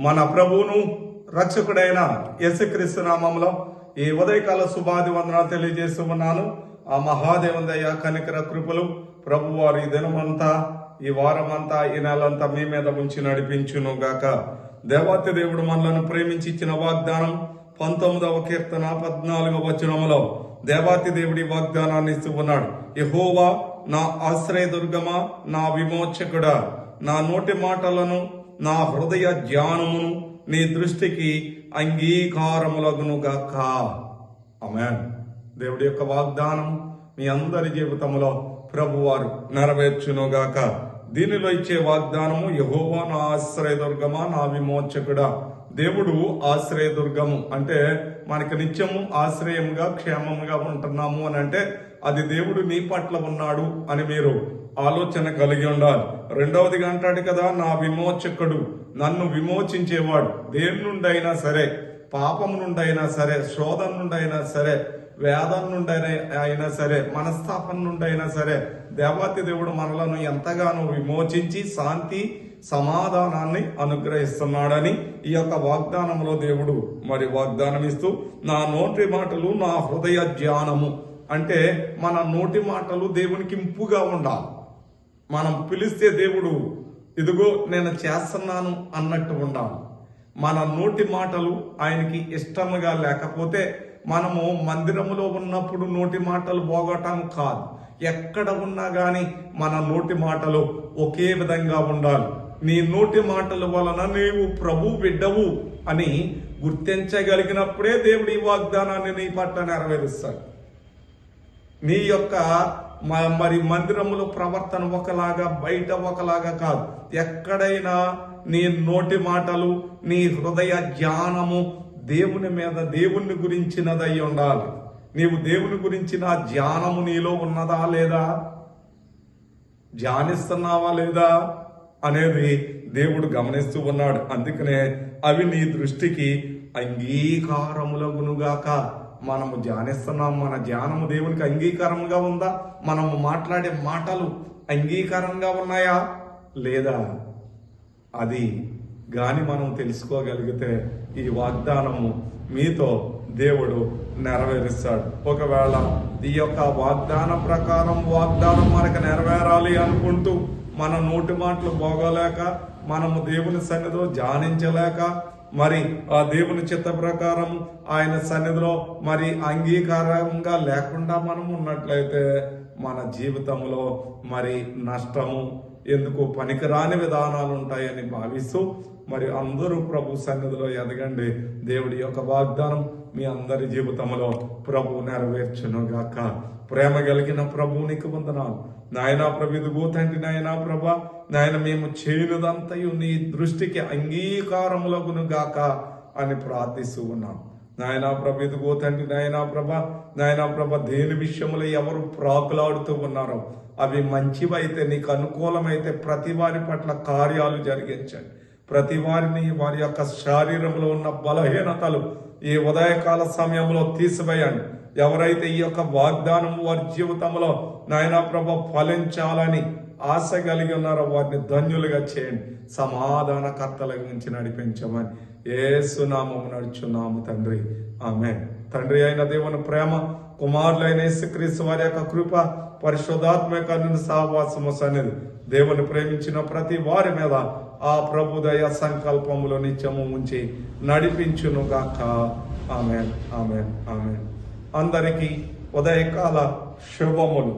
మన ప్రభువును రక్షకుడైన యేసుక్రీస్తు నామములో ఈ ఉదయకాల శుభాది వందనాలు తెలియజేస్తూ ఉన్నాను. ఆ మహాదేవుని దయ కనికర కృపలు ప్రభువారు ఈ దినమంతా, ఈ వారమంతా, ఈ నెలంతా మీ మీద ఉంచి నడిపించును గాక. దేవాతి దేవుడు మనలను ప్రేమించి ఇచ్చిన వాగ్దానం 19వ కీర్తన 14వ వచనములో దేవాతి దేవుడి వాగ్దానాన్ని ఇస్తూ ఉన్నాడు. యెహోవా నా ఆశ్రయదుర్గమా, నా విమోచకుడా, నా నోటి మాటలను, నా హృదయ ధ్యానమును నీ దృష్టికి అంగీకారములగును గాక. ఆమేన్. దేవుడి యొక్క వాగ్దానం మీ అందరి జీవితంలో ప్రభువారు నెరవేర్చును గాక. దీనిలో ఇచ్చే వాగ్దానము, యెహోవా నా ఆశ్రయదుర్గమా, నా విమోచకుడా. దేవుడు ఆశ్రయదుర్గము అంటే మనకి నిత్యము ఆశ్రయముగా క్షేమముగా ఉంటున్నాము అని అంటే అది దేవుడు నీ పట్ల ఉన్నాడు అని మీరు ఆలోచన కలిగి ఉండాలి. రెండవదిగా అంటాడు కదా, నా విమోచకుడు, నన్ను విమోచించేవాడు. దేని నుండి అయినా సరే, పాపం నుండి అయినా సరే, శోధన నుండి అయినా సరే, వేదన నుండి అయినా సరే, మనస్తాపం నుండి అయినా సరే, దేవాతి దేవుడు మనలను ఎంతగానో విమోచించి శాంతి సమాధానాన్ని అనుగ్రహిస్తున్నాడని ఈ యొక్క వాగ్దానంలో దేవుడు మరి వాగ్దానం ఇస్తూ, నా నోటి మాటలు, నా హృదయ ధ్యానము అంటే మన నోటి మాటలు దేవునికి ఇంపుగా ఉండాలి. మనం పిలిస్తే దేవుడు ఇదిగో నేను చేస్తున్నాను అన్నట్టు ఉండాలి. మన నోటి మాటలు ఆయనకి ఇష్టముగా లేకపోతే మనము మందిరములో ఉన్నప్పుడు నోటి మాటలు పోగొట్టం కాదు, ఎక్కడ ఉన్నా గాని మన నోటి మాటలు ఒకే విధంగా ఉండాలి. నీ నోటి మాటల వలన నీవు ప్రభు బిడ్డవు అని గుర్తించగలిగినప్పుడే దేవుడు ఈ వాగ్దానాన్ని నీ పట్ల నెరవేరుస్తాడు. నీ యొక్క మరి మందిరములో ప్రవర్తన ఒకలాగా, బయట ఒకలాగా కాదు. ఎక్కడైనా నీ నోటి మాటలు, నీ హృదయ ధ్యానము దేవుని మీద, దేవుని గురించినదై ఉండాలి. నీవు దేవుని గురించిన ధ్యానము నీలో ఉన్నదా లేదా, ధ్యానిస్తున్నావా లేదా అనేది దేవుడు గమనిస్తూ ఉన్నాడు. అందుకనే అవి నీ దృష్టికి అంగీకారములగునుగాక. మనము ధ్యానిస్తున్నాం, మన ధ్యానము దేవునికి అంగీకారంగా ఉందా? మనము మాట్లాడే మాటలు అంగీకారంగా ఉన్నాయా లేదా? అది గాని మనం తెలుసుకోగలిగితే ఈ వాగ్దానము మీతో దేవుడు నెరవేరుస్తాడు. ఒకవేళ ఈ యొక్క వాగ్దానం ప్రకారం వాగ్దానం మనకు నెరవేరాలి అనుకుంటూ మన నోటి మాటలు పోగలేక, మనము దేవుని సన్నిధిలో ధ్యానించలేక, మరి ఆ దేవుని చిత్త ప్రకారం ఆయన సన్నిధిలో మరి అంగీకారంగా లేకుండా మనం ఉన్నట్లయితే మన జీవితంలో మరి నష్టము, ఎందుకు పనికిరాని విధానాలు ఉంటాయని భావిస్తూ మరి అందరూ ప్రభు సన్నిధిలో ఎదగండి. దేవుడి యొక్క వాగ్దానం మీ అందరి జీవితంలో ప్రభు నెరవేర్చునుగాక. ప్రేమ కలిగిన ప్రభువునికి వందనాలు నాయనా ప్రభు. ఇదిగో తండ్రి, నాయనా ప్రభా, నాయన మేము చేయనిదంతయు నీ దృష్టికి అంగీకారములగును గాక అని ప్రార్థిస్తూ ఉన్నాం. నాయనా ప్రభు, ఇదిగో తండ్రి, నాయనా ప్రభ, దేని విషయంలో ఎవరు ప్రాకులాడుతూ ఉన్నారో అవి మంచివైతే, నీకు అనుకూలమైతే ప్రతి వారి పట్ల కార్యాలు జరిగించండి. ప్రతి వారిని వారి యొక్క శరీరంలో ఉన్న బలహీనతలు ఈ ఉదయకాల సమయంలో తీసివేయండి. ఎవరైతే ఈ యొక్క వాగ్దానం వారి జీవితంలో నాయనా ప్రభ ఫలించాలని ఆశ కలిగి ఉన్నారో వారిని ధన్యులుగా చేయండి. సమాధానకర్తల నుంచి నడిపించమని యేసు నామమున నడుచున్నాము తండ్రి. ఆమేన్. తండ్రి అయిన దేవుని ప్రేమ, కుమారులైన యేసుక్రీస్తు వారి యొక్క కృప, పరిశుద్ధాత్మ యొక్క సహవాసము సన్నిధి దేవుని ప్రేమించిన ప్రతి వారి మీద ఆ ప్రభు దయ సంకల్పములో నిత్యము ఉంచి నడిపించును గాక. ఆమేన్, ఆమేన్, ఆమేన్. అందరికీ ఉదయకాల శుభములు.